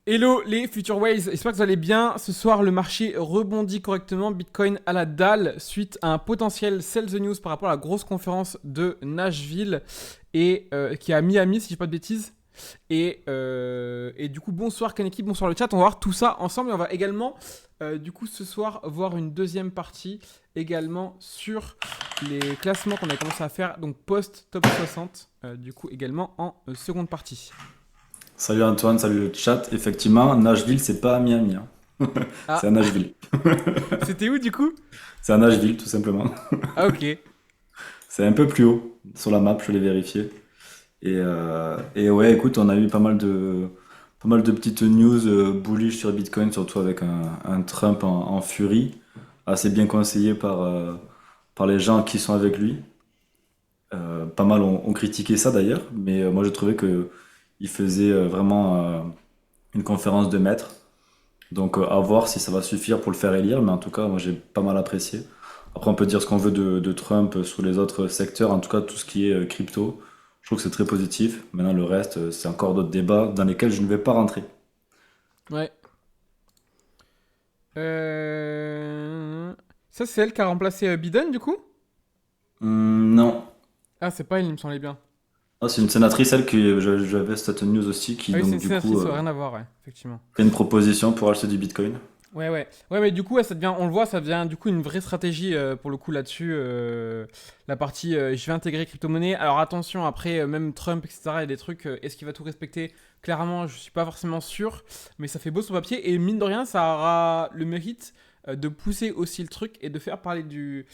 Hello les Future Waves, j'espère que vous allez bien. Ce soir, le marché rebondit correctement. Bitcoin à la dalle suite à un potentiel sell the news par rapport à la grosse conférence de Nashville et qui est à Miami, si je dis pas de bêtises. Et du coup, bonsoir Kaneki, bonsoir le chat. On va voir tout ça ensemble et on va également, du coup, ce soir, voir une deuxième partie également sur les classements qu'on a commencé à faire, donc post-top 60, du coup, également en seconde partie. Salut Antoine, salut le chat. Effectivement, Nashville, c'est pas à Miami, hein. C'est à Ah, Nashville. c'était où du coup? C'est à Nashville, tout simplement. Ah, ok. C'est un peu plus haut sur la map, je l'ai vérifié. Et ouais, écoute, on a eu pas mal de petites news bullish sur Bitcoin, surtout avec un Trump en furie, assez bien conseillé par les gens qui sont avec lui. Pas mal ont critiqué ça d'ailleurs, mais moi j'ai trouvé que il faisait vraiment une conférence de maître. Donc à voir si ça va suffire pour le faire élire, mais en tout cas, moi j'ai pas mal apprécié. Après, on peut dire ce qu'on veut de Trump sur les autres secteurs, en tout cas tout ce qui est crypto. Je trouve que c'est très positif. Maintenant, le reste, c'est encore d'autres débats dans lesquels je ne vais pas rentrer. Ouais. Ça, c'est elle qui a remplacé Biden, du coup? Non. Ah, c'est pas elle, il me semblait bien. Ah, c'est une sénatrice, elle, que j'avais cette news aussi, qui Ah oui, c'est donc une du coup sénatrice, ça n'a rien à voir, ouais, effectivement. fait une proposition pour acheter du Bitcoin. Ouais, ouais. Ouais, mais du coup, ouais, ça devient, on le voit, ça devient du coup une vraie stratégie pour le coup là-dessus. La partie je vais intégrer crypto-monnaie. Alors attention, après, même Trump, etc., il y a des trucs, est-ce qu'il va tout respecter? Clairement, je suis pas forcément sûr, mais ça fait beau sur papier. Et mine de rien, ça aura le mérite de pousser aussi le truc et de faire parler de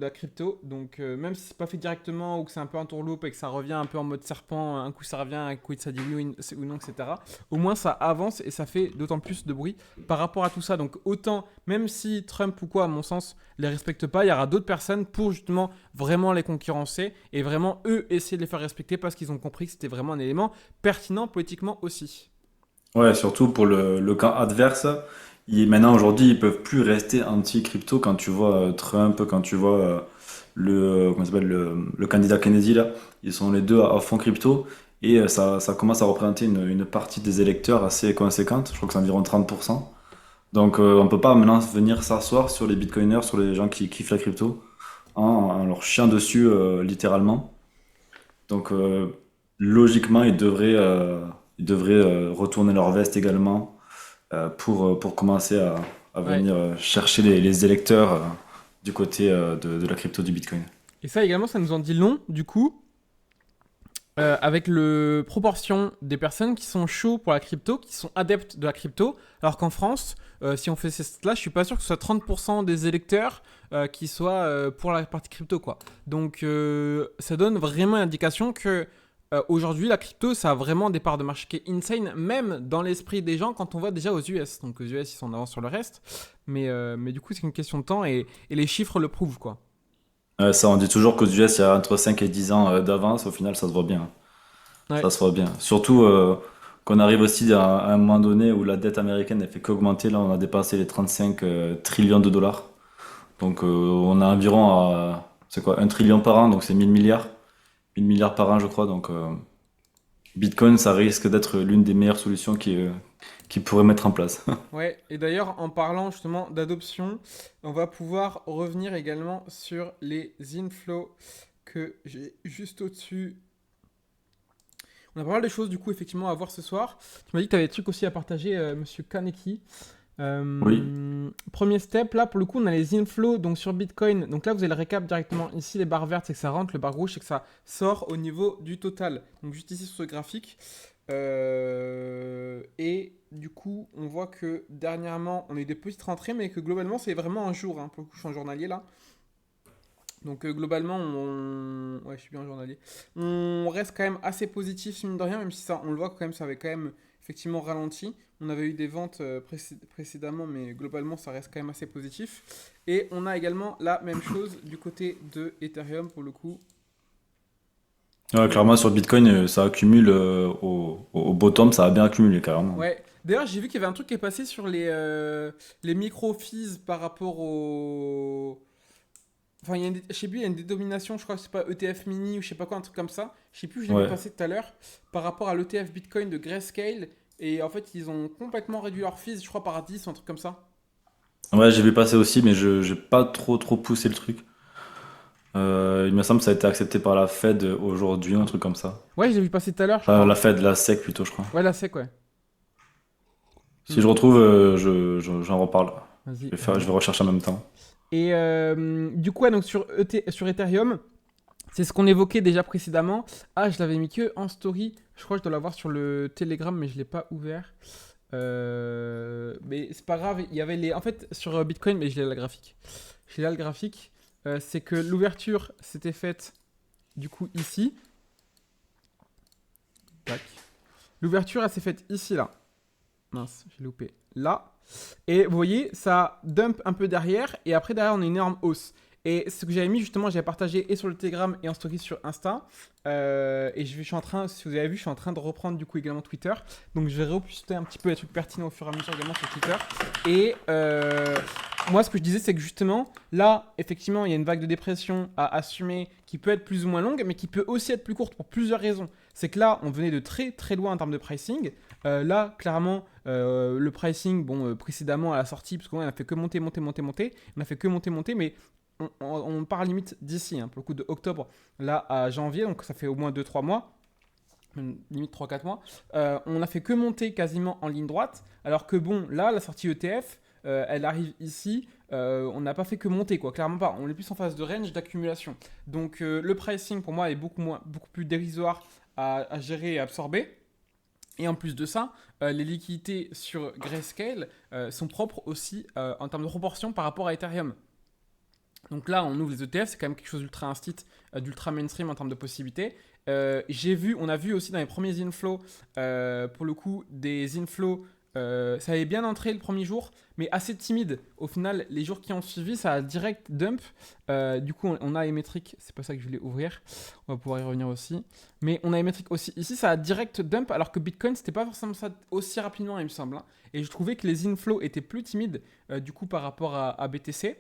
la crypto. Donc, même si c'est pas fait directement ou que c'est un peu un tourloupe et que ça revient un peu en mode serpent, un coup ça revient, un coup ça dit oui ou non, etc., au moins ça avance et ça fait d'autant plus de bruit par rapport à tout ça. Donc autant, même si Trump ou quoi, à mon sens, les respecte pas, il y aura d'autres personnes pour justement vraiment les concurrencer et vraiment eux essayer de les faire respecter parce qu'ils ont compris que c'était vraiment un élément pertinent politiquement aussi. Ouais, surtout pour le camp adverse. Maintenant, aujourd'hui, ils peuvent plus rester anti-crypto quand tu vois Trump, quand tu vois comment ça s'appelle, le candidat Kennedy, là. Ils sont les deux à fond crypto. Et ça commence à représenter une partie des électeurs assez conséquente. Je crois que c'est environ 30%. Donc, on peut pas maintenant venir s'asseoir sur les bitcoiners, sur les gens qui kiffent la crypto, en leur chiant dessus, littéralement. Donc, logiquement, ils devraient retourner leur veste également pour commencer à Ouais. venir chercher les électeurs du côté de la crypto du Bitcoin. Et ça également, ça nous en dit long, du coup, avec le proportion des personnes qui sont chauds pour la crypto, qui sont adeptes de la crypto, alors qu'en France, si on fait ces stats-là, je suis pas sûr que ce soit 30% des électeurs qui soient pour la partie crypto, quoi. Donc, ça donne vraiment une indication que aujourd'hui, la crypto, ça a vraiment des parts de marché qui est insane, même dans l'esprit des gens quand on voit déjà aux US. Donc, aux US, ils sont en avance sur le reste, mais du coup, c'est une question de temps et les chiffres le prouvent, quoi. Ça, on dit toujours qu'aux US, il y a entre 5 et 10 ans d'avance. Au final, ça se voit bien. Ouais, Ça se voit bien. Surtout qu'on arrive aussi à un moment donné où la dette américaine ne fait qu'augmenter. Là, on a dépassé les 35 trillions de dollars. Donc, on a environ, c'est quoi, 1 trillion par an, donc c'est 1000 milliards. 1000 milliards par an, je crois. Donc, Bitcoin, ça risque d'être l'une des meilleures solutions qui pourrait mettre en place. ouais. Et d'ailleurs, en parlant justement d'adoption, on va pouvoir revenir également sur les inflows que j'ai juste au-dessus. On a pas mal de choses du coup effectivement à voir ce soir. Tu m'as dit que tu avais des trucs aussi à partager, Monsieur Kaneki. Oui. Premier step, là pour le coup on a les inflows donc sur Bitcoin. Donc là vous avez le récap directement ici, les barres vertes c'est que ça rentre, le bar rouge c'est que ça sort au niveau du total. Donc juste ici sur ce graphique. Et du coup on voit que dernièrement on a eu des petites rentrées mais que globalement c'est vraiment un jour, hein, pour le coup je suis en journalier là. Donc globalement, ouais, je suis bien en journalier. On reste quand même assez positif, mine de rien, même si ça, on le voit quand même, ça avait quand même effectivement ralenti. On avait eu des ventes précédemment, mais globalement, ça reste quand même assez positif. Et on a également la même chose du côté de Ethereum pour le coup. Ouais, clairement, sur Bitcoin, ça accumule au bottom, ça a bien accumulé, carrément. Ouais. D'ailleurs, j'ai vu qu'il y avait un truc qui est passé sur les micro-fees par rapport au. Enfin, je sais plus, il y a une dénomination, je crois que c'est pas ETF mini ou je sais pas quoi, un truc comme ça. Je sais plus, je l'ai vu Ouais. passer tout à l'heure par rapport à l'ETF Bitcoin de Grayscale Et en fait, ils ont complètement réduit leur fees, je crois, par 10 ou un truc comme ça. Ouais, j'ai vu passer aussi, mais je j'ai pas trop poussé le truc. Il me semble que ça a été accepté par la Fed aujourd'hui, un truc comme ça. Ouais, j'ai vu passer tout à l'heure, je Enfin, crois, la hein. Fed, la SEC plutôt, je crois. Ouais, la sec, ouais. Si Hmm. je retrouve, j'en reparle. Vas-y, Je vais rechercher en même temps. Et du coup, ouais, donc sur Ethereum, c'est ce qu'on évoquait déjà précédemment. Ah, je l'avais mis que en story. Je crois que je dois l'avoir sur le Telegram, mais je l'ai pas ouvert. Mais c'est pas grave. Il y avait les. En fait, sur Bitcoin, mais je l'ai là le graphique. Je l'ai là le graphique. C'est que l'ouverture s'était faite du coup ici. Tac. L'ouverture, elle s'est faite ici, là. Mince, j'ai loupé. Là. Et vous voyez, ça dump un peu derrière. Et après, derrière, on a une énorme hausse. Et ce que j'avais mis, justement, j'avais partagé et sur le Telegram et en story sur Insta. Et je suis en train, si vous avez vu, je suis en train de reprendre du coup également Twitter. Donc je vais reposter un petit peu les trucs pertinents au fur et à mesure également sur Twitter. Et moi, ce que je disais, c'est que justement, là, effectivement, il y a une vague de dépression à assumer qui peut être plus ou moins longue, mais qui peut aussi être plus courte pour plusieurs raisons. C'est que là, on venait de très très loin en termes de pricing. Là, clairement, le pricing, bon, précédemment à la sortie, parce qu'on a fait que monter, monter, monter, monter, on a fait que monter, monter, mais on part limite d'ici, hein, pour le coup de octobre là à janvier, donc ça fait au moins 2-3 mois, limite 3-4 mois. On a fait que monter quasiment en ligne droite, alors que bon, là, la sortie ETF, elle arrive ici, on n'a pas fait que monter, quoi, clairement pas. On est plus en phase de range d'accumulation. Donc le pricing pour moi est beaucoup plus dérisoire à gérer et absorber. Et en plus de ça, les liquidités sur Grayscale sont propres aussi en termes de proportion par rapport à Ethereum. Donc là, on ouvre les ETF, c'est quand même quelque chose d'ultra instit, d'ultra mainstream en termes de possibilités. On a vu aussi dans les premiers inflows, pour le coup, des inflows, ça avait bien entré le premier jour, mais assez timide. Au final, les jours qui ont suivi, ça a direct dump. Du coup, on a Emetric, c'est pas ça que je voulais ouvrir, on va pouvoir y revenir aussi. Mais on a Emetric aussi ici, ça a direct dump, alors que Bitcoin, c'était pas forcément ça aussi rapidement, il me semble, hein. Et je trouvais que les inflows étaient plus timides, du coup, par rapport à BTC.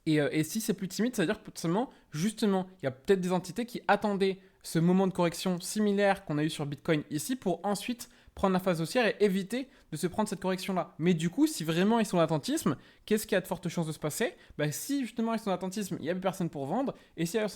Et si c'est plus timide, ça veut dire que potentiellement, justement, il y a peut-être des entités qui attendaient ce moment de correction similaire qu'on a eu sur Bitcoin ici pour ensuite prendre la phase haussière et éviter de se prendre cette correction-là. Mais du coup, si vraiment ils sont d'attentisme, qu'est-ce qui a de fortes chances de se passer? Bah, si justement ils sont d'attentisme, il n'y a plus personne pour vendre. Et s'il y a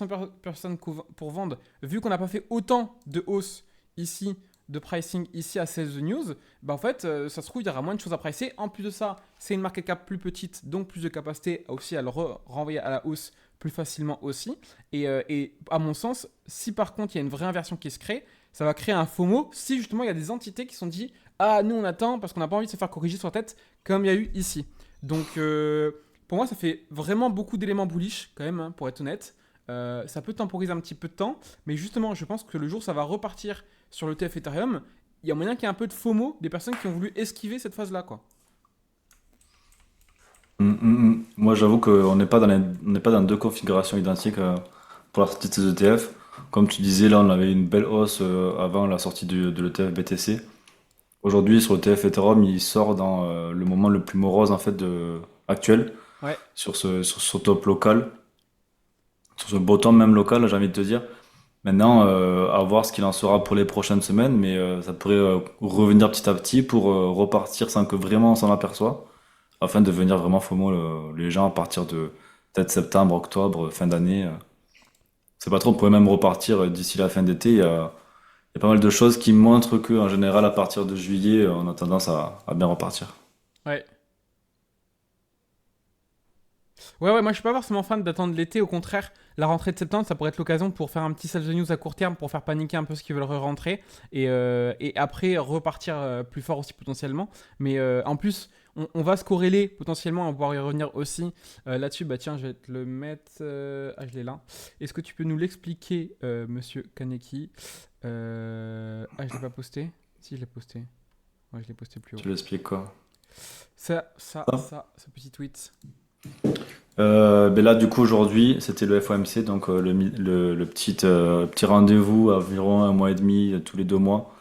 personne pour vendre, vu qu'on n'a pas fait autant de hausse ici, de pricing ici à 16 News, bah en fait, ça se trouve, il y aura moins de choses à pricer. En plus de ça, c'est une market cap plus petite, donc plus de capacité aussi à le renvoyer à la hausse plus facilement aussi. Et à mon sens, si par contre il y a une vraie inversion qui se crée, ça va créer un FOMO si justement il y a des entités qui se sont dit ah, nous on attend parce qu'on n'a pas envie de se faire corriger sur la tête comme il y a eu ici. Donc pour moi, ça fait vraiment beaucoup d'éléments bullish quand même, hein, pour être honnête. Ça peut temporiser un petit peu de temps, mais justement, je pense que le jour ça va repartir sur le TF Ethereum, il y a moyen qu'il y ait un peu de FOMO des personnes qui ont voulu esquiver cette phase-là, quoi. Moi, j'avoue qu'on n'est pas on n'est pas dans deux configurations identiques pour la sortie de ces ETF. Comme tu disais, là, on avait une belle hausse avant la sortie de l'ETF BTC. Aujourd'hui, sur l'ETF Ethereum, il sort dans le moment le plus morose en fait actuel Ouais, sur ce top local, sur ce bottom même local, j'ai envie de te dire. Maintenant, à voir ce qu'il en sera pour les prochaines semaines, mais ça pourrait revenir petit à petit pour repartir sans que vraiment on s'en aperçoit, afin de venir vraiment FOMO les gens à partir de peut-être septembre, octobre, fin d'année. C'est pas trop, on pourrait même repartir d'ici la fin d'été. Il y a pas mal de choses qui montrent que, en général, à partir de juillet, on a tendance à bien repartir. ouais. Ouais, ouais, moi je suis pas forcément fan d'attendre l'été, au contraire, la rentrée de septembre, ça pourrait être l'occasion pour faire un petit sales news à court terme, pour faire paniquer un peu ceux qui veulent re-rentrer, et après repartir plus fort aussi potentiellement. Mais en plus, on va se corréler potentiellement, on va pouvoir y revenir aussi là-dessus. Bah tiens, je vais te le mettre, ah je l'ai là. Est-ce que tu peux nous l'expliquer, monsieur Kaneki? Ah, je l'ai pas posté? Si, je l'ai posté. Ouais, je l'ai posté plus haut. Tu l'expliques quoi? Ça Ce petit tweet. Ben là, du coup, aujourd'hui, c'était le FOMC, donc le petit rendez-vous à environ un mois et demi, tous les 2 mois,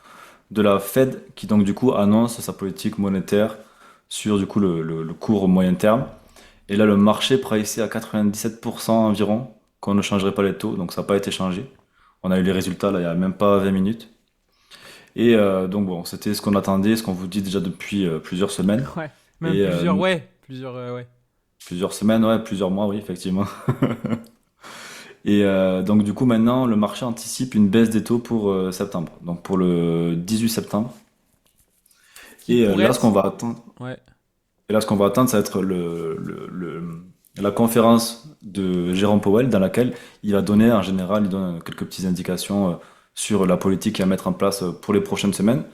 de la Fed, qui donc du coup annonce sa politique monétaire sur du coup le court moyen terme. Et là, le marché priçait à 97% environ qu'on ne changerait pas les taux, donc ça n'a pas été changé. On a eu les résultats là, il n'y a même pas 20 minutes. Et donc bon, c'était ce qu'on attendait, ce qu'on vous dit déjà depuis plusieurs semaines. Ouais. Même Et plusieurs, ouais. Plusieurs, ouais. plusieurs semaines, ouais, plusieurs mois, oui, effectivement. Et donc du coup maintenant le marché anticipe une baisse des taux pour septembre, donc pour le 18 septembre. Qui Et pourrait là ce qu'on être. va attendre, Ouais. et là ce qu'on va attendre, ça va être la conférence de Jérôme Powell dans laquelle il va donner, en général, il donne quelques petites indications sur la politique à mettre en place pour les prochaines semaines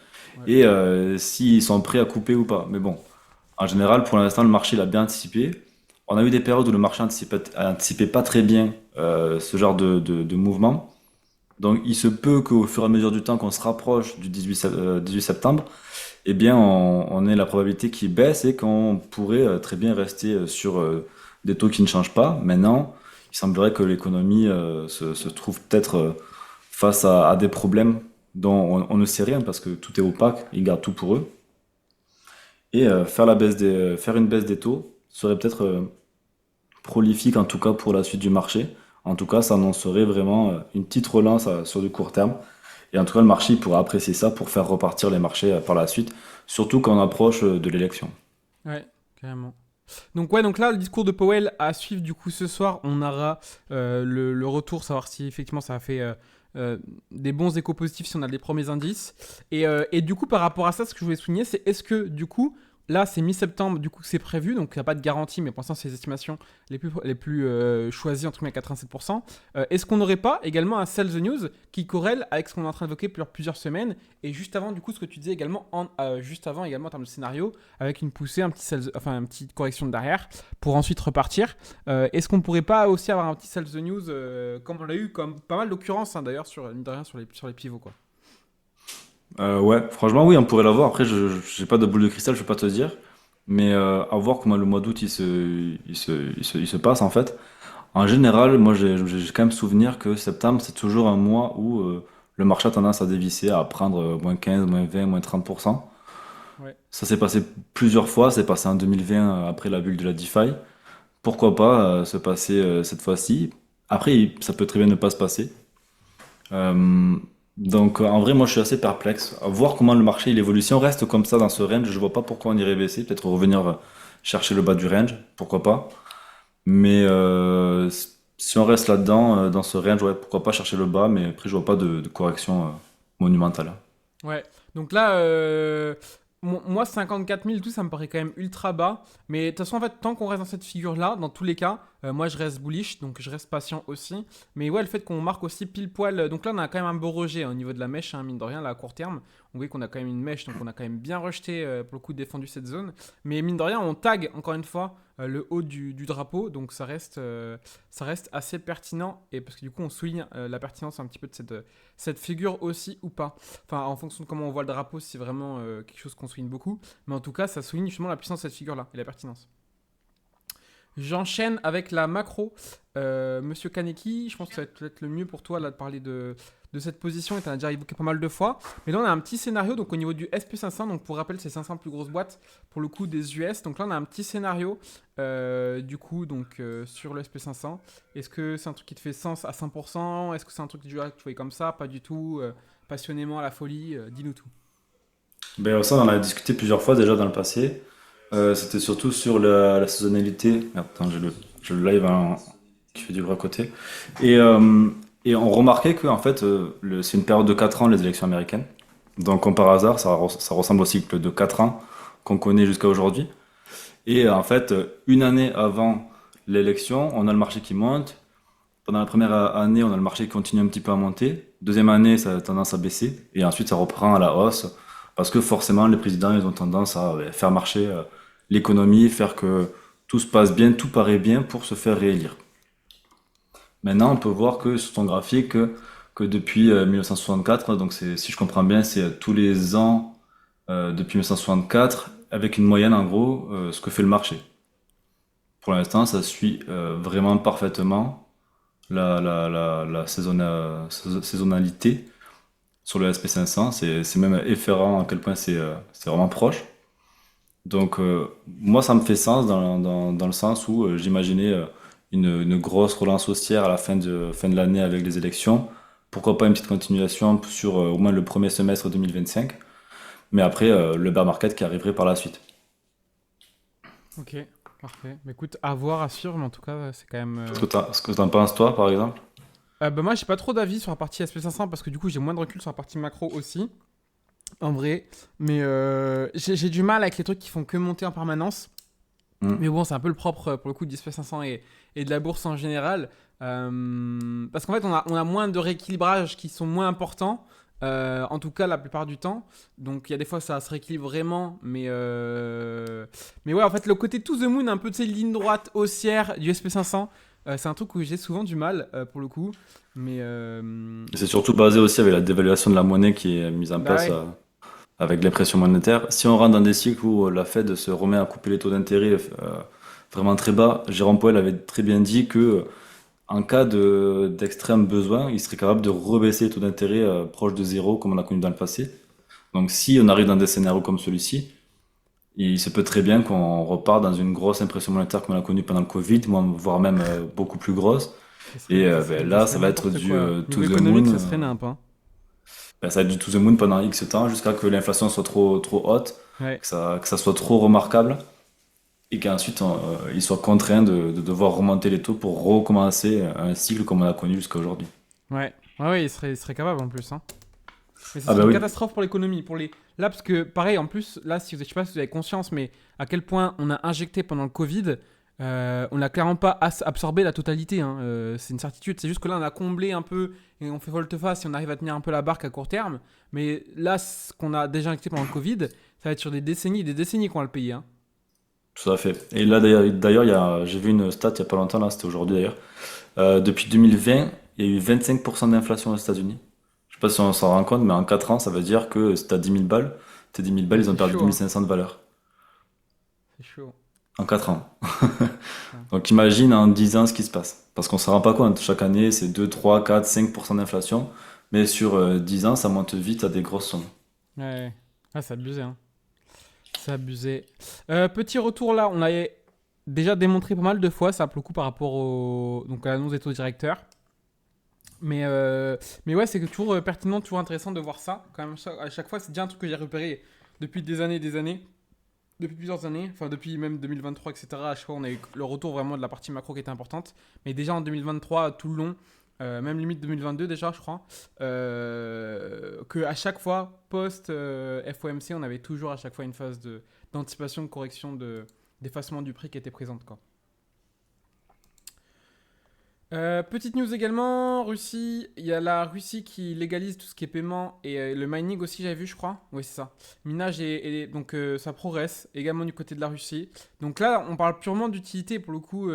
Ouais. et s'ils sont prêts à couper ou pas. Mais bon, en général, pour l'instant, le marché l'a bien anticipé. On a eu des périodes où le marché anticipait pas très bien ce genre de mouvement. Donc, il se peut qu'au fur et à mesure du temps qu'on se rapproche du 18 septembre, eh bien, on ait la probabilité qui baisse et qu'on pourrait très bien rester sur des taux qui ne changent pas. Maintenant, il semblerait que l'économie se trouve peut-être face à des problèmes dont on ne sait rien parce que tout est opaque, ils gardent tout pour eux. Et faire une baisse des taux serait peut-être prolifique en tout cas pour la suite du marché. En tout cas, ça annoncerait vraiment une petite relance sur du court terme. Et en tout cas, le marché pourra apprécier ça pour faire repartir les marchés par la suite, surtout quand on approche de l'élection. Ouais, carrément. Donc ouais, donc là, le discours de Powell à suivre du coup ce soir, on aura le retour, savoir si effectivement ça a fait des bons échos positifs, si on a les premiers indices. Et du coup, par rapport à ça, ce que je voulais souligner, c'est est-ce que du coup, là c'est mi-septembre, du coup que c'est prévu, donc il n'y a pas de garantie, mais pour l'instant c'est les estimations les plus choisies, entre guillemets à 87%. Est-ce qu'on n'aurait pas également un sell the news qui corrèle avec ce qu'on est en train d'évoquer depuis plusieurs semaines, et juste avant du coup ce que tu disais également, juste avant également en termes de scénario, avec une poussée, enfin une petite correction de derrière, pour ensuite repartir. Est-ce qu'on pourrait pas aussi avoir un petit sell the news, comme on l'a eu, comme pas mal d'occurrences hein, d'ailleurs sur, mine de rien, sur les pivots quoi. Ouais, franchement, oui, on pourrait l'avoir. Après, je j'ai pas de boule de cristal, je peux pas te dire. Mais à voir comment le mois d'août il se passe en fait. En général, moi j'ai quand même souvenir que septembre, c'est toujours un mois où le marché a tendance à dévisser, à prendre moins 15, moins 20, moins 30%. Ouais. Ça s'est passé plusieurs fois, c'est passé en 2020 après la bulle de la DeFi. Pourquoi pas se passer cette fois-ci? Après, ça peut très bien ne pas se passer. Euh, donc en vrai, moi je suis assez perplexe. À voir comment le marché il évolue. Si on reste comme ça dans ce range, je vois pas pourquoi on irait baisser. Peut-être revenir chercher le bas du range, pourquoi pas. Mais si on reste là-dedans, dans ce range, ouais, pourquoi pas chercher le bas, mais après je vois pas de correction monumentale. Ouais, donc là, moi 54 000, tout ça me paraît quand même ultra bas. Mais de toute façon, en fait, tant qu'on reste dans cette figure-là, dans tous les cas, moi je reste bullish, donc je reste patient aussi. Mais ouais, le fait qu'on marque aussi pile poil. Donc là, on a quand même un beau rejet hein, au niveau de la mèche, hein, mine de rien, là à court terme. On voit qu'on a quand même une mèche, donc on a quand même bien rejeté, pour le coup, défendu cette zone. Mais mine de rien, on tag encore une fois le haut du drapeau, donc ça reste assez pertinent. Et parce que du coup, on souligne la pertinence un petit peu de cette figure aussi ou pas. Enfin, en fonction de comment on voit le drapeau, c'est vraiment quelque chose qu'on souligne beaucoup. Mais en tout cas, ça souligne justement la puissance de cette figure-là et la pertinence. J'enchaîne avec la macro. Monsieur Kaneki, je pense que ça va être peut-être le mieux pour toi là, de parler de cette position. Et tu en as déjà évoqué pas mal de fois. Mais là, on a un petit scénario donc, au niveau du SP500. Donc, pour rappel, c'est 500 plus grosses boîtes pour le coup des US. Donc là, on a un petit scénario du coup donc, sur le SP500. Est-ce que c'est un truc qui te fait sens à 100%? Est-ce que c'est un truc que tu voyais comme ça? Pas du tout. Passionnément à la folie? Dis-nous tout. Ben, ça, on en a discuté plusieurs fois déjà dans le passé. C'était surtout sur la saisonnalité. Merde, attends, j'ai le live qui fait du bruit à côté. Et, euh, et on remarquait que en fait, c'est une période de 4 ans, les élections américaines. Donc, comme par hasard, ça ressemble au cycle de 4 ans qu'on connaît jusqu'à aujourd'hui. Et en fait, une année avant l'élection, on a le marché qui monte. Pendant la première année, on a le marché qui continue un petit peu à monter. Deuxième année, ça a tendance à baisser. Et ensuite, ça reprend à la hausse. Parce que forcément, les présidents, ils ont tendance à faire marcher l'économie, faire que tout se passe bien, tout paraît bien pour se faire réélire. Maintenant, on peut voir que sur ton graphique, que depuis 1964, donc si je comprends bien, c'est tous les ans depuis 1964, avec une moyenne en gros, ce que fait le marché. Pour l'instant, ça suit vraiment parfaitement la saisonnalité sur le SP500. C'est même effarant à quel point c'est vraiment proche. Donc, moi, ça me fait sens dans le sens où j'imaginais une grosse relance haussière à la fin de l'année avec les élections, pourquoi pas une petite continuation sur au moins le premier semestre 2025. Mais après, le bear market qui arriverait par la suite. Ok, parfait. Mais écoute, à voir, à suivre, mais en tout cas, c'est quand même. Ce que t'en penses, toi, par exemple? Bah, moi, j'ai pas trop d'avis sur la partie SP500 parce que du coup, j'ai moins de recul sur la partie macro aussi, en vrai. Mais j'ai du mal avec les trucs qui font que monter en permanence. Hmm. Mais bon, c'est un peu le propre pour le coup du SP500 et de la bourse en général. Parce qu'en fait, on a moins de rééquilibrages qui sont moins importants. En tout cas, la plupart du temps. Donc, il y a des fois, ça se rééquilibre vraiment. Mais ouais, en fait, le côté to the moon, un peu de ces lignes droites haussières du SP500, c'est un truc où j'ai souvent du mal pour le coup. Mais Et c'est surtout basé aussi avec la dévaluation de la monnaie qui est mise en bah place ouais, avec les pressions monétaires. Si on rentre dans des cycles où la Fed se remet à couper les taux d'intérêt vraiment très bas, Jérôme Powell avait très bien dit que en cas d'extrême besoin, il serait capable de rebaisser les taux d'intérêt proche de zéro comme on a connu dans le passé. Donc si on arrive dans des scénarios comme celui-ci, il se peut très bien qu'on repart dans une grosse impression monétaire comme on a connue pendant le Covid, voire même beaucoup plus grosse. Et ça là, serait ça va être n'importe du quoi. to Niveau the économique, moon. ça serait nimp, hein. Ben, ça va être du to the moon pendant X temps jusqu'à que l'inflation soit trop haute, Ouais. que ça soit trop remarquable et qu'ensuite ils soient contraints de devoir remonter les taux pour recommencer un cycle comme on a connu jusqu'à aujourd'hui. Ouais. Ouais, ouais, il serait capable en plus, hein. Mais ce Ah serait bah une oui, catastrophe pour l'économie. Là, parce que, pareil, en plus, là, si vous, je sais pas si vous avez conscience, mais à quel point on a injecté pendant le Covid, on n'a clairement pas absorbé la totalité, hein. C'est une certitude. C'est juste que là, on a comblé un peu et on fait volte-face et on arrive à tenir un peu la barque à court terme. Mais là, ce qu'on a déjà injecté pendant le Covid, ça va être sur des décennies et des décennies qu'on va le payer, hein. tout à fait. Et là d'ailleurs, j'ai vu une stat il y a pas longtemps, là, c'était aujourd'hui d'ailleurs. Depuis 2020, il y a eu 25% d'inflation aux États-Unis. Je sais pas si on s'en rend compte, mais en 4 ans, ça veut dire que si t'as 10 000 balles, tes 10 000 balles, Ouais, ils ont c'est perdu chaud, hein. 2500 de valeur. C'est chaud. En 4 ans. Putain. Donc imagine en 10 ans ce qui se passe. Parce qu'on ne se rend pas compte. Chaque année, c'est 2, 3, 4, 5% d'inflation. Mais sur 10 ans, ça monte vite à des grosses sommes. Ouais. Ah, c'est abusé, hein. C'est abusé. Petit retour là, on l'avait déjà démontré pas mal de fois, ça pour le coup par rapport donc à l'annonce des taux directeurs. Mais, euh, mais ouais, c'est toujours pertinent, toujours intéressant de voir ça. Quand même, à chaque fois, c'est déjà un truc que j'ai repéré depuis des années, depuis plusieurs années, enfin depuis même 2023, etc. À chaque fois, on a eu le retour vraiment de la partie macro qui était importante. Mais déjà en 2023, tout le long, même limite 2022 déjà, je crois, que à chaque fois, post FOMC, on avait toujours à chaque fois une phase d'anticipation, de correction, d'effacement du prix qui était présente, quoi. Petite news également, Russie, il y a la Russie qui légalise tout ce qui est paiement et le mining aussi j'avais vu je crois, oui c'est ça, minage donc ça progresse également du côté de la Russie. Donc là on parle purement d'utilité pour le coup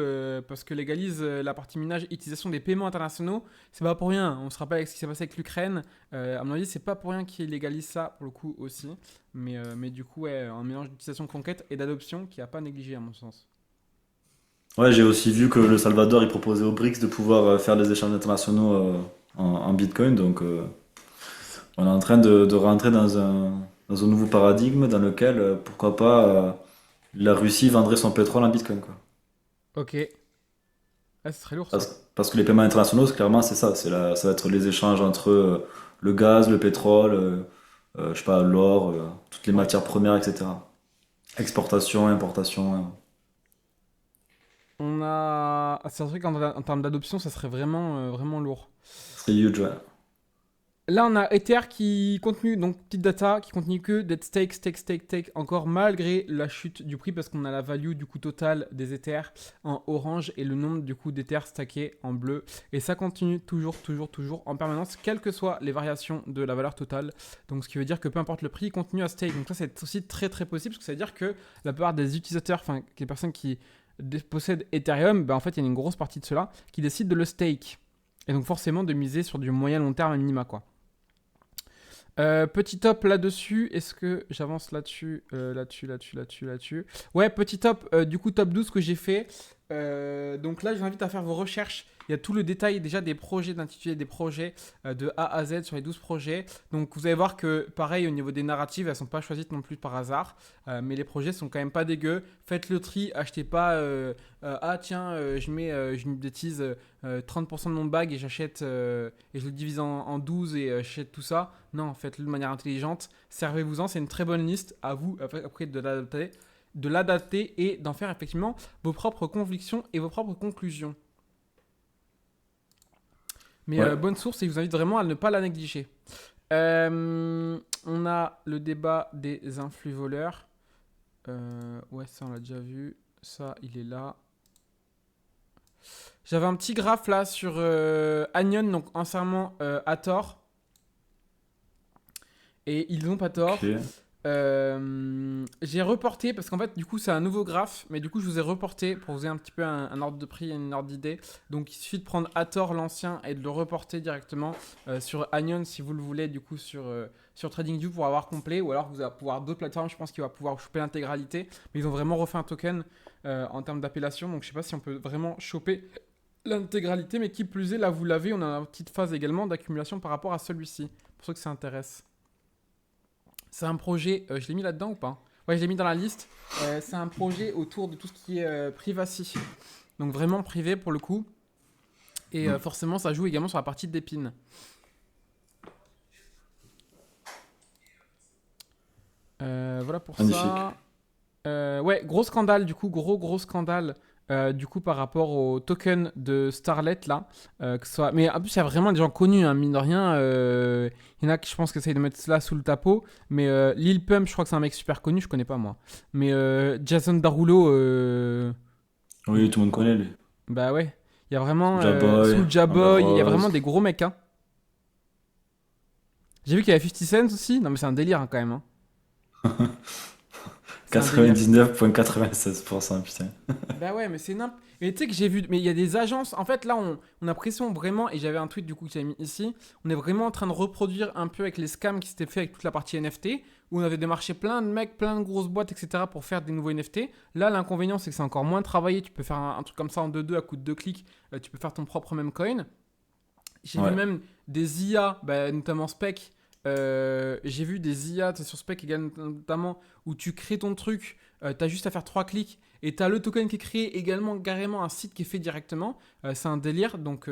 parce que légalise la partie minage, utilisation des paiements internationaux, c'est pas pour rien, on se rappelle avec ce qui s'est passé avec l'Ukraine, à mon avis c'est pas pour rien qu'ils légalisent ça pour le coup aussi, mais du coup ouais, un mélange d'utilisation concrète et d'adoption qui a pas négligé à mon sens. Ouais, j'ai aussi vu que le Salvador, il proposait aux BRICS de pouvoir faire des échanges internationaux en Bitcoin. Donc, on est en train de rentrer dans un nouveau paradigme dans lequel, pourquoi pas, la Russie vendrait son pétrole en Bitcoin, quoi. Ok, ah, ce serait lourd ça. Parce que les paiements internationaux, clairement, c'est ça. Ça va être les échanges entre le gaz, le pétrole, je sais pas, l'or, toutes les Ouais. matières premières, etc. Exportation, importation. C'est un truc en termes d'adoption, ça serait vraiment, vraiment lourd. C'est huge, ouais. Là, on a Ether qui continue, donc petite data, qui continue que d'être stake, encore encore la chute du prix parce qu'on a la value du coût total des Ethers en orange et le nombre du coup d'Ethers stackés en bleu. Et ça continue toujours en permanence, quelles que soient les variations de la valeur totale. Donc ce qui veut dire que peu importe le prix, il continue à stake. Donc ça, c'est aussi très possible parce que ça veut dire que la plupart des utilisateurs, enfin, les personnes qui possèdent Ethereum, en fait, il y a une grosse partie de ceux-là qui décident de le stake. Et donc forcément de miser sur du moyen long terme à minima, quoi. Petit top là-dessus, est-ce que j'avance là-dessus, là-dessus. Ouais, petit top, du coup top 12 que j'ai fait. Donc là, je vous invite à faire vos recherches. Il y a tout le détail déjà des projets, d'intitulé des projets de A à Z sur les 12 projets. Donc vous allez voir que pareil au niveau des narratives, elles ne sont pas choisies non plus par hasard. Mais les projets sont quand même pas dégueux. Faites le tri, achetez pas ah tiens, je mets une bêtise 30% de mon bag et j'achète et je le divise en 12 et j'achète tout ça. Non, faites-le de manière intelligente. Servez-vous-en, c'est une très bonne liste. À vous après de l'adapter et d'en faire effectivement vos propres convictions et vos propres conclusions. Mais Ouais, bonne source et je vous invite vraiment à ne pas la négliger. On a le débat des influx voleurs. Ouais, ça on l'a déjà vu. Ça, il est là. J'avais un petit graphe là sur Anion, donc entièrement à tort. Et ils n'ont pas tort. ok. J'ai reporté parce qu'en fait du coup c'est un nouveau graphe mais du coup je vous ai reporté pour vous ayez un petit peu un ordre de prix et une ordre d'idée. Donc il suffit de prendre Hathor l'ancien et de le reporter directement sur Anion si vous le voulez du coup sur TradingView pour avoir complet ou alors vous allez pouvoir d'autres plateformes je pense qu'il va pouvoir choper l'intégralité mais ils ont vraiment refait un token en termes d'appellation donc je sais pas si on peut vraiment choper l'intégralité mais qui plus est là vous l'avez on a une petite phase également d'accumulation par rapport à celui-ci pour ceux que ça intéresse. C'est un projet, je l'ai mis là-dedans ou pas? Ouais, je l'ai mis dans la liste. C'est un projet autour de tout ce qui est privacy. Donc vraiment privé pour le coup. Et Mm. forcément, ça joue également sur la partie d'épines. Voilà pour Magnifique. ça. Ouais, gros scandale du coup, gros scandale du coup par rapport au token de Starlet là. Que ce soit... Mais en plus, il y a vraiment des gens connus, hein, mine de rien. Il y en a qui je pense qui essayent de mettre cela sous le tapot. Mais Lil Pump, je crois que c'est un mec super connu, je connais pas moi. Mais Jason Derulo, Oui, tout le monde connaît lui. bah ouais. Il y a vraiment Soulja Boy, Soulja Amber Boy, il y a vraiment Rose. des gros mecs. Hein. J'ai vu qu'il y avait 50 Cent aussi. Non mais c'est un délire hein, quand même. Hein. C'est un délire. 99,96%, putain. Bah ouais, mais c'est n'importe. Mais tu sais que j'ai vu. Mais il y a des agences. En fait, là, on a l'impression vraiment. Et j'avais un tweet du coup que j'avais mis ici. On est vraiment en train de reproduire un peu avec les scams qui s'étaient fait avec toute la partie NFT. Où on avait démarché plein de mecs, plein de grosses boîtes, etc. pour faire des nouveaux NFT. Là, l'inconvénient, c'est que c'est encore moins travaillé. Tu peux faire un truc comme ça en 2-2 à coup de 2 clics. Tu peux faire ton propre même coin. J'ai vu Ouais, même des IA, bah, notamment Spec. J'ai vu des IA sur Spec également, notamment où tu crées ton truc, tu as juste à faire 3 clics et tu as le token qui est créé également, carrément un site qui est fait directement. C'est un délire. Donc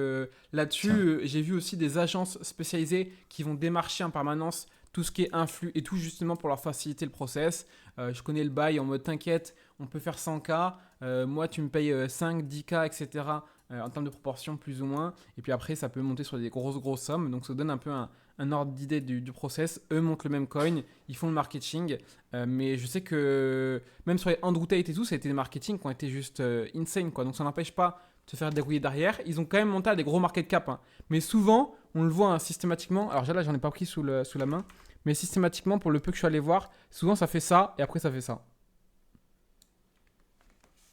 là-dessus, tiens. j'ai vu aussi des agences spécialisées qui vont démarcher en permanence tout ce qui est influx et tout justement pour leur faciliter le process. Je connais le bail en mode t'inquiète, on peut faire 100K. Moi, tu me payes 5, 10K, etc. En termes de proportion, plus ou moins. Et puis après, ça peut monter sur des grosses sommes. Donc ça donne un peu un ordre d'idée du process. Eux montent le même coin, ils font le marketing. Mais je sais que même sur les Andrew Tate et tout, ça a été des marketing qui ont été juste insane. Quoi. Donc ça n'empêche pas de se faire dérouiller derrière. Ils ont quand même monté à des gros market cap. Hein. Mais souvent, on le voit hein, systématiquement. Alors là, j'en ai pas pris sous la main. Mais systématiquement, pour le peu que je suis allé voir, souvent ça fait ça et après ça fait ça.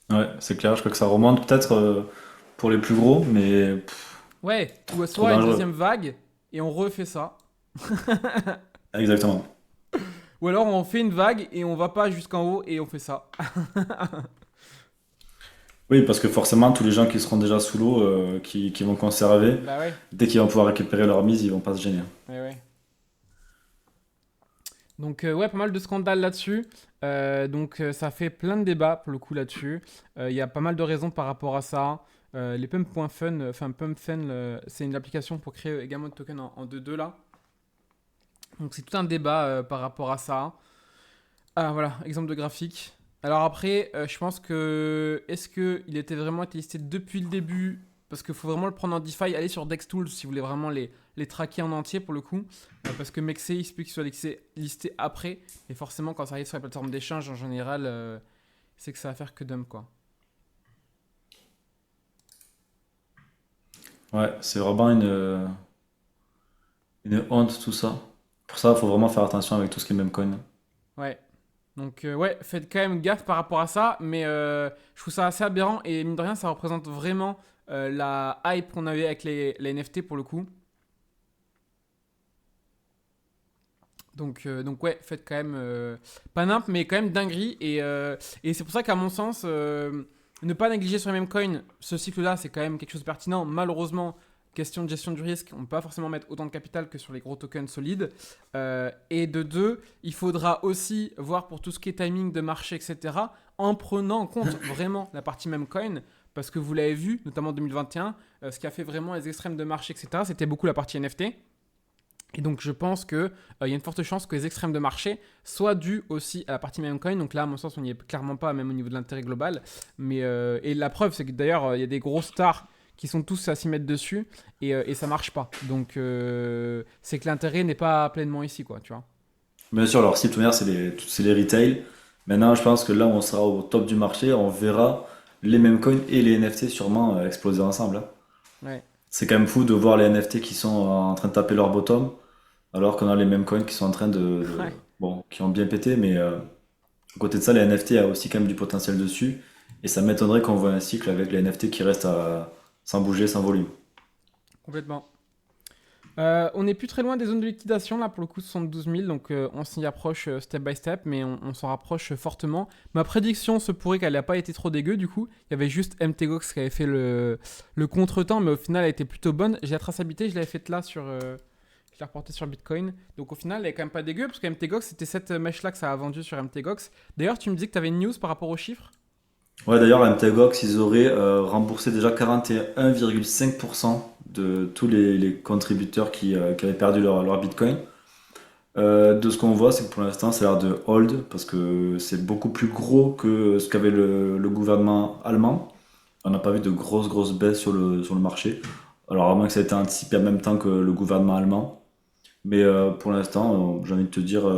Ouais, c'est clair, je crois que ça remonte peut-être pour les plus gros, mais Ouais, ou trop soit une dangereux. deuxième vague et on refait ça. Exactement. Ou alors on fait une vague et on va pas jusqu'en haut et on fait ça. Oui, parce que forcément, tous les gens qui seront déjà sous l'eau, qui vont conserver, Bah ouais, dès qu'ils vont pouvoir récupérer leur mise, ils vont pas se gêner. ouais. Donc ouais, pas mal de scandales là-dessus. Donc ça fait plein de débats pour le coup là-dessus. Il y a pas mal de raisons par rapport à ça. Les pump.fun, enfin pumpfun, c'est une application pour créer également de tokens en 2-2 là. Donc c'est tout un débat par rapport à ça. Ah voilà, exemple de graphique. Alors après, je pense que est-ce qu'il était vraiment été listé depuis le début? Parce qu'il faut vraiment le prendre en DeFi. Allez sur DexTools si vous voulez vraiment les traquer en entier pour le coup. Parce que Mexei, il se peut qu'il soit listé après. Et forcément, quand ça arrive sur la plateforme d'échange, en général, c'est que ça va faire que dump quoi. Ouais, c'est vraiment une honte tout ça. Pour ça, il faut vraiment faire attention avec tout ce qui est meme coin. Ouais. Donc ouais, faites quand même gaffe par rapport à ça. Mais je trouve ça assez aberrant. Et mine de rien, ça représente vraiment la hype qu'on avait avec les NFT pour le coup. Donc ouais, faites quand même pas nimp, mais quand même dinguerie. Et c'est pour ça qu'à mon sens, ne pas négliger sur les mêmes coins, ce cycle-là, c'est quand même quelque chose de pertinent. Malheureusement, question de gestion du risque, on ne peut pas forcément mettre autant de capital que sur les gros tokens solides. Et de deux, il faudra aussi voir pour tout ce qui est timing de marché, etc., en prenant en compte vraiment la partie meme coin, parce que vous l'avez vu, notamment en 2021, ce qui a fait vraiment les extrêmes de marché, etc., c'était beaucoup la partie NFT. Et donc, je pense qu'il y a une forte chance que les extrêmes de marché soient dus aussi à la partie meme coin. Donc là, à mon sens, on n'y est clairement pas, même au niveau de l'intérêt global. Mais, et la preuve, c'est que d'ailleurs, il y a des gros stars qui sont tous à s'y mettre dessus et ça marche pas. Donc, c'est que l'intérêt n'est pas pleinement ici, quoi, tu vois. Bien sûr, leur cible première, c'est les retail. Maintenant, je pense que là où on sera au top du marché, on verra les mêmes coins et les NFT sûrement exploser ensemble, hein. Ouais, C'est quand même fou de voir les NFT qui sont en train de taper leur bottom, alors qu'on a les mêmes coins qui sont en train ouais, bon, qui ont bien pété, mais à côté de ça, les NFT a aussi quand même du potentiel dessus, et ça m'étonnerait qu'on voit un cycle avec les NFT qui restent sans bouger, sans volume. complètement. On n'est plus très loin des zones de liquidation, là, pour le coup, 72 000, donc on s'y approche step by step, mais on s'en rapproche fortement. Ma prédiction se pourrait qu'elle n'a pas été trop dégueu, du coup. Il y avait juste MTGOX qui avait fait le contretemps, mais au final, elle était plutôt bonne. J'ai la traçabilité, je l'avais faite là sur... je l'ai reportée sur Bitcoin. Donc au final, elle est quand même pas dégueu, parce que MTGOX, c'était cette mèche-là que ça a vendu sur MTGOX. D'ailleurs, tu me dis que tu avais une news par rapport aux chiffres. Ouais, d'ailleurs, à MTGOX, ils auraient remboursé déjà 41,5% de tous les contributeurs qui avaient perdu leur Bitcoin. De ce qu'on voit, c'est que pour l'instant, ça a l'air de hold parce que c'est beaucoup plus gros que ce qu'avait le gouvernement allemand. On n'a pas vu de grosses baisses sur le marché. Alors, à moins que ça ait été anticipé en même temps que le gouvernement allemand. Mais pour l'instant, j'ai envie de te dire,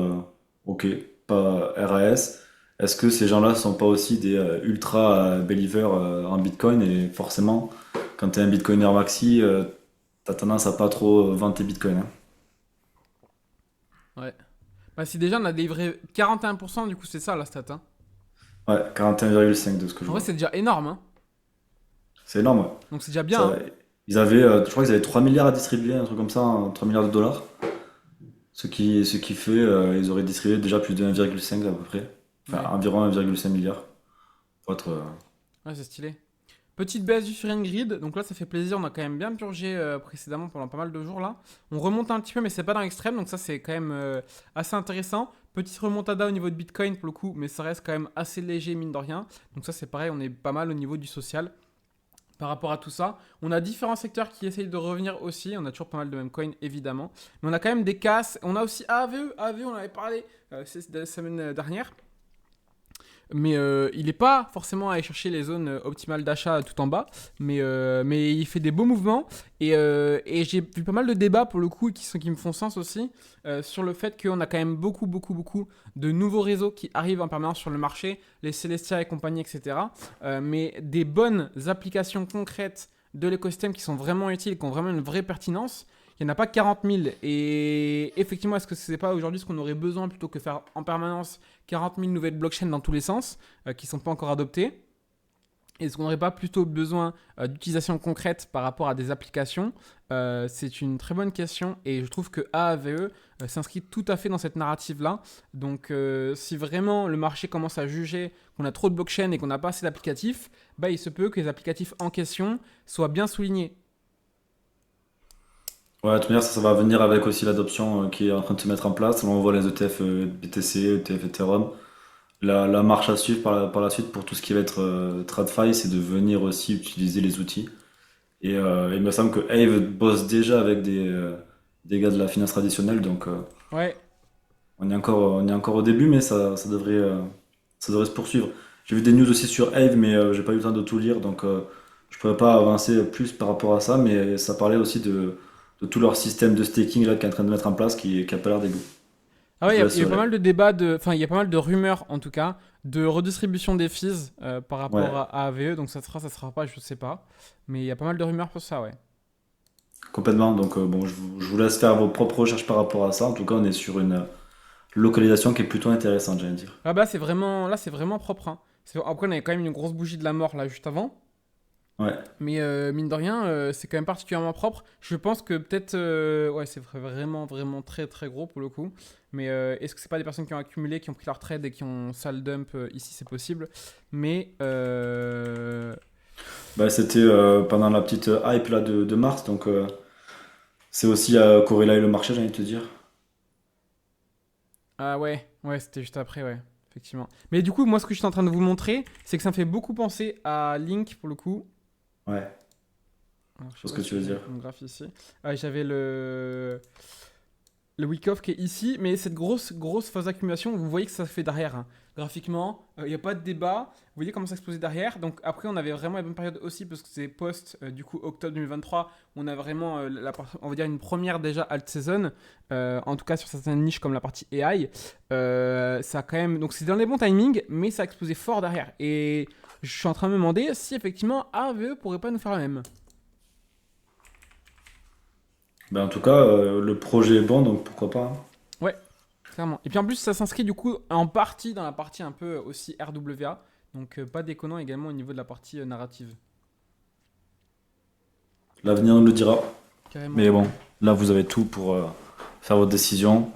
ok, pas RAS. Est-ce que ces gens-là sont pas aussi des ultra believers en Bitcoin et forcément, quand tu es un Bitcoiner maxi, tu as tendance à pas trop vendre tes Bitcoins, hein. Ouais. Bah, si déjà on a délivré 41%, du coup, c'est ça la stat, hein. Ouais, 41,5 de ce que je En vrai, vois. c'est déjà énorme, hein. C'est énorme, ouais. Donc c'est déjà bien, Ça, hein. ils avaient, je crois qu'ils avaient 3 milliards à distribuer, un truc comme ça, 3 milliards de dollars. Ce qui fait, ils auraient distribué déjà plus de 1,5 à peu près. Enfin, Ouais, environ 1,5 milliard. Pour être, ouais, c'est stylé. Petite baisse du Fear and Grid, donc là ça fait plaisir, on a quand même bien purgé précédemment pendant pas mal de jours là. On remonte un petit peu mais c'est pas dans l'extrême, donc ça c'est quand même assez intéressant. Petite remontada au niveau de Bitcoin pour le coup, mais ça reste quand même assez léger mine de rien. Donc ça c'est pareil, on est pas mal au niveau du social. Par rapport à tout ça, on a différents secteurs qui essayent de revenir aussi. On a toujours pas mal de meme coins évidemment, mais on a quand même des casses. On a aussi AVE, AVE on en avait parlé la semaine dernière. Mais il n'est pas forcément à aller chercher les zones optimales d'achat tout en bas, mais il fait des beaux mouvements. Et j'ai vu pas mal de débats pour le coup qui me font sens aussi sur le fait qu'on a quand même beaucoup de nouveaux réseaux qui arrivent en permanence sur le marché, les Celestia et compagnie, etc. Mais des bonnes applications concrètes de l'écosystème qui sont vraiment utiles, qui ont vraiment une vraie pertinence. Il n'y en a pas 40 000. Et effectivement, est-ce que ce n'est pas aujourd'hui ce qu'on aurait besoin plutôt que faire en permanence 40 000 nouvelles blockchains dans tous les sens qui ne sont pas encore adoptées? Est-ce qu'on n'aurait pas plutôt besoin d'utilisation concrète par rapport à des applications? C'est une très bonne question et je trouve que AAVE s'inscrit tout à fait dans cette narrative-là. Donc si vraiment le marché commence à juger qu'on a trop de blockchains et qu'on n'a pas assez d'applicatifs, bah, il se peut que les applicatifs en question soient bien soulignés. ouais, de toute manière, ça va venir avec aussi l'adoption qui est en train de se mettre en place. Là, on voit les ETF BTC, ETF Ethereum. La marche à suivre par la suite pour tout ce qui va être TradFi, c'est de venir aussi utiliser les outils. Et il me semble que Aave bosse déjà avec des gars de la finance traditionnelle, donc Ouais, on est encore au début, mais ça devrait se poursuivre. J'ai vu des news aussi sur Aave, mais j'ai pas eu le temps de tout lire, donc je pourrais pas avancer plus par rapport à ça, mais ça parlait aussi de tout leur système de staking là, qui est en train de mettre en place, qui a pas l'air dégueu. ah Je ouais, te il y a pas laisserai. mal de débats, enfin il y a pas mal de rumeurs en tout cas, de redistribution des fees par rapport Ouais, à AVE, donc ça sera pas, je sais pas. Mais il y a pas mal de rumeurs pour ça, ouais. complètement. Donc bon, je vous laisse faire vos propres recherches par rapport à ça. En tout cas, on est sur une localisation qui est plutôt intéressante, j'allais dire. Ah bah c'est vraiment, là c'est vraiment propre, hein. Après on avait quand même une grosse bougie de la mort là juste avant. Ouais. Mais mine de rien, c'est quand même particulièrement propre. Je pense que peut-être, ouais, c'est vraiment, vraiment très, très gros pour le coup. Mais est-ce que c'est pas des personnes qui ont accumulé, qui ont pris leur trade et qui ont sale dump ici, c'est possible. Mais Bah, c'était pendant la petite hype là de mars, donc c'est aussi corrélé le marché, j'ai envie de te dire. ah ouais, ouais, c'était juste après, ouais, effectivement. Mais du coup, moi, ce que je suis en train de vous montrer, c'est que ça me fait beaucoup penser à Link pour le coup. Ouais, Alors, je je sais vois ce pas que tu si veux j'ai dire. mon graphe ici. Ah, j'avais le week-off qui est ici, mais cette grosse, grosse phase d'accumulation, vous voyez que ça se fait derrière, hein. Graphiquement, il n'y a pas de débat. Vous voyez comment ça explosait derrière. Donc après, on avait vraiment la bonne période aussi, parce que c'est post, du coup, octobre 2023. On a vraiment, on va dire, une première déjà alt season. En tout cas, sur certaines niches comme la partie AI. Ça a quand même... Donc c'est dans les bons timings, mais ça a explosé fort derrière. Et je suis en train de me demander si effectivement AVE pourrait pas nous faire la même. Ben, en tout cas, le projet est bon, donc pourquoi pas, hein. Ouais, clairement. Et puis en plus, ça s'inscrit du coup en partie dans la partie un peu aussi RWA. Donc pas déconnant également au niveau de la partie narrative. L'avenir nous le dira. Carrément. Mais bon, là vous avez tout pour faire votre décision.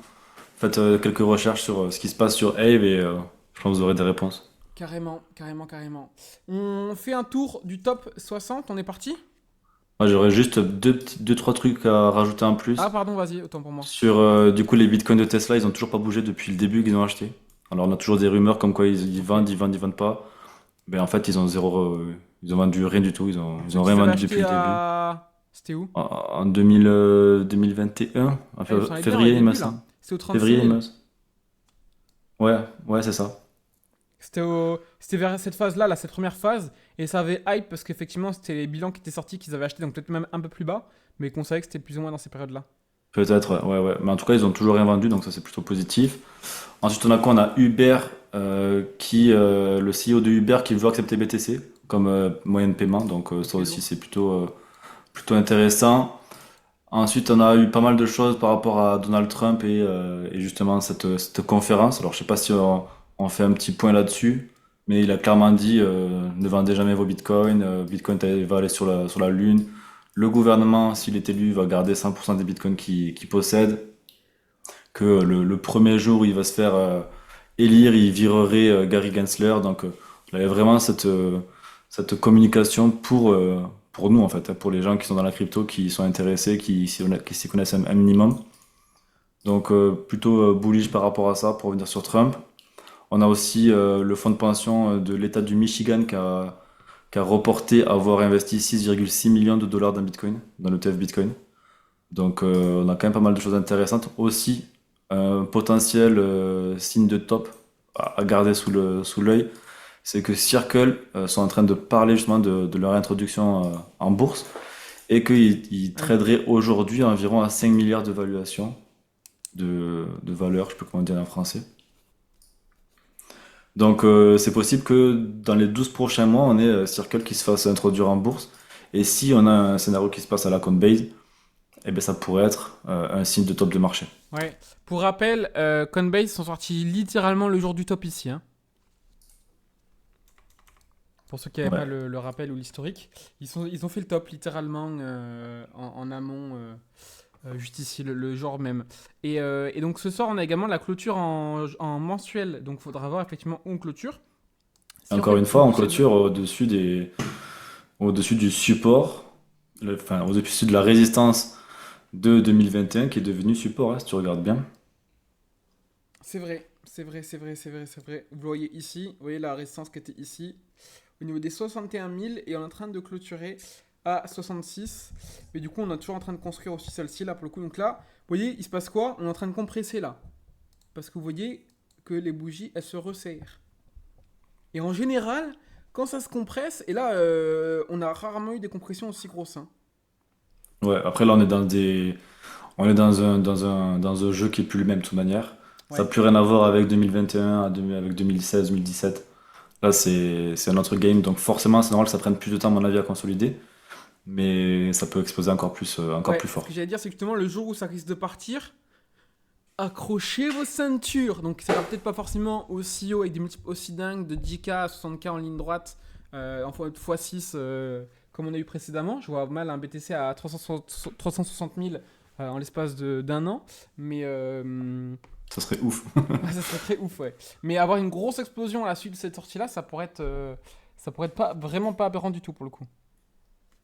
Faites quelques recherches sur ce qui se passe sur Ave et je pense que vous aurez des réponses. Carrément, carrément, carrément. On fait un tour du top 60, on est parti. Moi j'aurais juste deux, trois trucs à rajouter en Ah plus. pardon, vas-y, autant pour moi. Sur du coup les bitcoins de Tesla, ils ont toujours pas bougé depuis le début qu'ils ont acheté. Alors on a toujours des rumeurs comme quoi ils Ok. vendent, ils vendent, ils vendent pas. Ben en fait ils ont ils ont vendu rien du tout, ils ont Donc rien ils avaient vendu depuis acheté le début. à... C'était où? En 2021, en Ah, il me semblait bien, ouais, février il me début semble. là. C'était au 36 Février il 000. me semble. Ouais, ouais c'est ça. C'était vers cette phase-là, là, cette première phase. Et ça avait hype parce qu'effectivement, c'était les bilans qui étaient sortis qu'ils avaient acheté, donc peut-être même un peu plus bas. Mais qu'on savait que c'était plus ou moins dans ces périodes-là. Peut-être, ouais, ouais. Mais en tout cas, ils ont toujours rien vendu, donc ça c'est plutôt positif. Ensuite, on a quoi? On a Uber, le CEO de Uber qui veut accepter BTC comme moyen de paiement, donc ça Ok, aussi lourd. c'est plutôt intéressant. Ensuite, on a eu pas mal de choses par rapport à Donald Trump et justement cette conférence. Alors, je sais pas si on fait un petit point là-dessus, mais il a clairement dit ne vendez jamais vos bitcoins, Bitcoin va aller sur la Lune. Le gouvernement, s'il est élu, va garder 100% des bitcoins qu'il possède. Que le premier jour où il va se faire élire, il virerait Gary Gensler. Donc, il avait vraiment cette communication pour nous, en fait, hein, pour les gens qui sont dans la crypto, qui sont intéressés, qui s'y connaissent un minimum. Donc, plutôt bullish par rapport à ça, pour revenir sur Trump. On a aussi le fonds de pension de l'État du Michigan qui a reporté avoir investi 6,6 millions de dollars dans Bitcoin, dans l'ETF Bitcoin. Donc, on a quand même pas mal de choses intéressantes. Aussi, un potentiel signe de top à garder sous l'œil, c'est que Circle sont en train de parler justement de leur introduction en bourse et qu'ils Ouais. traderaient aujourd'hui environ à 5 milliards de valuation de valeur, je sais pas comment dire en français. Donc, c'est possible que dans les 12 prochains mois, on ait Circle qui se fasse introduire en bourse. Et si on a un scénario qui se passe à la Coinbase, eh ben, ça pourrait être un signe de top de marché. Ouais. Pour rappel, Coinbase sont sortis littéralement le jour du top ici, hein. Pour ceux qui n'avaient pas Ouais. le rappel ou l'historique, ils ont fait le top littéralement en amont, juste ici, le jour même. Et donc ce soir, on a également la clôture en mensuel. Donc il faudra voir effectivement où on clôture. Si on Encore fait une le fois, on plus élevé. clôture au-dessus du support, enfin, au-dessus de la résistance de 2021 qui est devenu support, hein, si tu regardes bien. C'est vrai, c'est vrai, c'est vrai, c'est vrai, c'est vrai. Vous voyez ici, vous voyez la résistance qui était ici, au niveau des 61 000, et on est en train de clôturer à 66. Mais du coup, on est toujours en train de construire aussi celle-ci, là, pour le coup. Donc là, vous voyez, il se passe quoi? On est en train de compresser, là. Parce que vous voyez que les bougies, elles se resserrent. Et en général, quand ça se compresse, et là, on a rarement eu des compressions aussi grosses, hein. Ouais, après là, on est dans un jeu qui est plus le même de toute manière. Ça n'a Ouais. plus rien à voir avec 2021, avec 2016, 2017. Là, c'est un autre game, donc forcément, c'est normal que ça prenne plus de temps, à mon avis, à consolider. Mais ça peut exploser encore Ouais, plus ce que fort. j'allais dire, c'est que justement, le jour où ça risque de partir, accrochez vos ceintures. Donc ça va peut-être pas forcément aussi haut avec des multiples aussi dingues de 10K à 60K en ligne droite en x6 comme on a eu précédemment. Je vois mal un BTC à 360 000 en l'espace d'un an. Mais Ça serait ouf. ouais, ça serait très ouf, ouais. Mais avoir une grosse explosion à la suite de cette sortie-là, ça pourrait être pas, vraiment pas aberrant du tout pour le coup.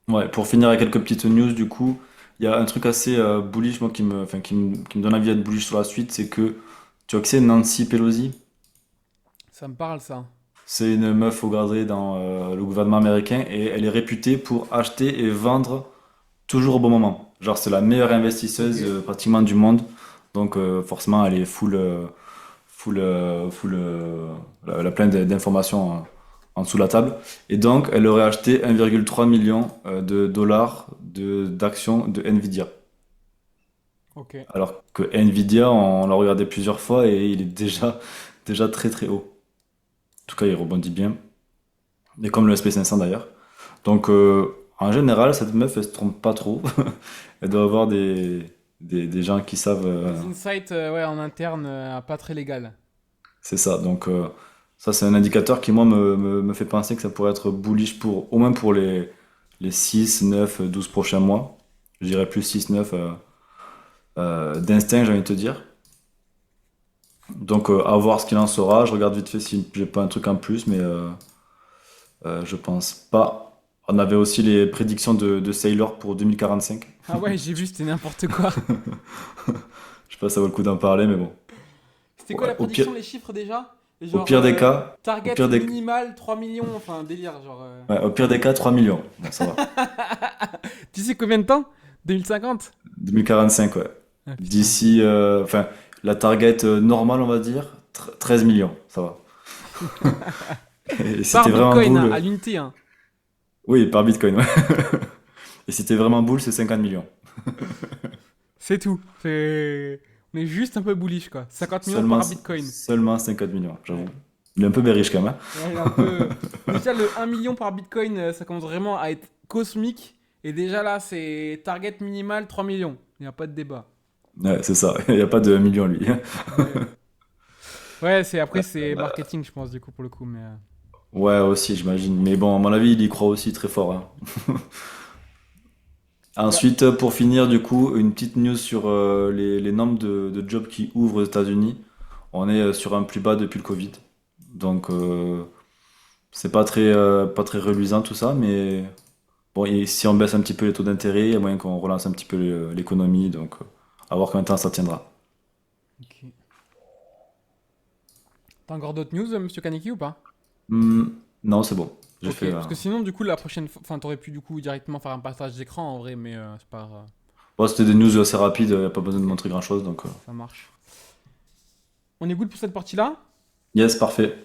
Ouais, pour finir avec quelques petites news, du coup, il y a un truc assez bullish, moi, enfin, qui me donne envie d'être bullish sur la suite, c'est que, tu vois que c'est Nancy Pelosi? Ça me parle, ça. C'est une meuf au gradé dans le gouvernement américain et elle est réputée pour acheter et vendre toujours au bon moment. Genre, c'est la meilleure Ok. investisseuse pratiquement du monde. Donc, forcément, elle est elle a plein d'informations en dessous de la table. Et donc, elle aurait acheté 1,3 million de dollars d'actions de Nvidia. Ok. Alors que Nvidia, on l'a regardé plusieurs fois et il est déjà très très haut. En tout cas, il rebondit bien. Et comme le SP500 d'ailleurs. Donc, en général, cette meuf, elle se trompe pas trop. Elle doit avoir des gens qui savent. Des insights ouais, en interne, pas très légal. C'est ça. Donc, ça, c'est un indicateur qui, moi, me fait penser que ça pourrait être bullish au moins pour les 6, 9, 12 prochains mois. Je dirais plus 6, 9 d'instinct, j'ai envie de te dire. Donc, à voir ce qu'il en sera. Je regarde vite fait si j'ai pas un truc en plus, mais je pense pas. On avait aussi les prédictions de Sailor pour 2045. Ah ouais, j'ai vu, c'était n'importe quoi. Je sais pas si ça vaut le coup d'en parler, mais bon. C'était quoi Ouais, la prédiction, les chiffres déjà? au Genre, pire des cas, au target pire des, minimal 3 millions, enfin, délire, genre. ouais, au pire des cas, 3 millions. Bon, ça va. Tu sais combien de temps? 2050? 2045, ouais. Ah putain. D'ici, enfin, la target normale, on va dire, 13 millions, ça va. Et si Par t'es vraiment Bitcoin, hein, boule, à l'unité, hein. oui, par Bitcoin, ouais. Et si t'es vraiment boule, c'est 50 millions. C'est tout. On est juste un peu bullish, quoi. 50 millions Seulement, par Bitcoin. seulement 50 millions, j'avoue. Ouais. Il est un peu bearish quand même, hein. Ouais, il est un peu. Déjà, le 1 million par Bitcoin, ça commence vraiment à être cosmique. Et déjà là, c'est target minimal 3 millions. Il n'y a pas de débat. Ouais, c'est ça. Il n'y a pas de millions, lui. Ouais, ouais après, c'est marketing, je pense, du coup, pour le coup. Mais, Ouais, aussi, j'imagine. Mais bon, à mon avis, il y croit aussi très fort, hein. bah, Ensuite, pour finir, du coup, une petite news sur les nombres de jobs qui ouvrent aux États-Unis. On est sur un plus bas depuis le Covid. Donc, c'est pas très reluisant tout ça, mais bon, et si on baisse un petit peu les taux d'intérêt, il y a moyen qu'on relance un petit peu l'économie. Donc, à voir combien de temps ça tiendra. ok. T'as encore d'autres news, monsieur Kaneki, ou pas? Hmm, non, c'est bon. J'ai Ok, fait. parce que sinon, du coup, la prochaine fois. Enfin, t'aurais pu, du coup, directement faire un partage d'écran en vrai, mais c'est pas. Bon, c'était des news assez rapides, il n'y a pas besoin de montrer grand-chose. Donc, Ça marche. On est good pour cette partie-là? yes, parfait.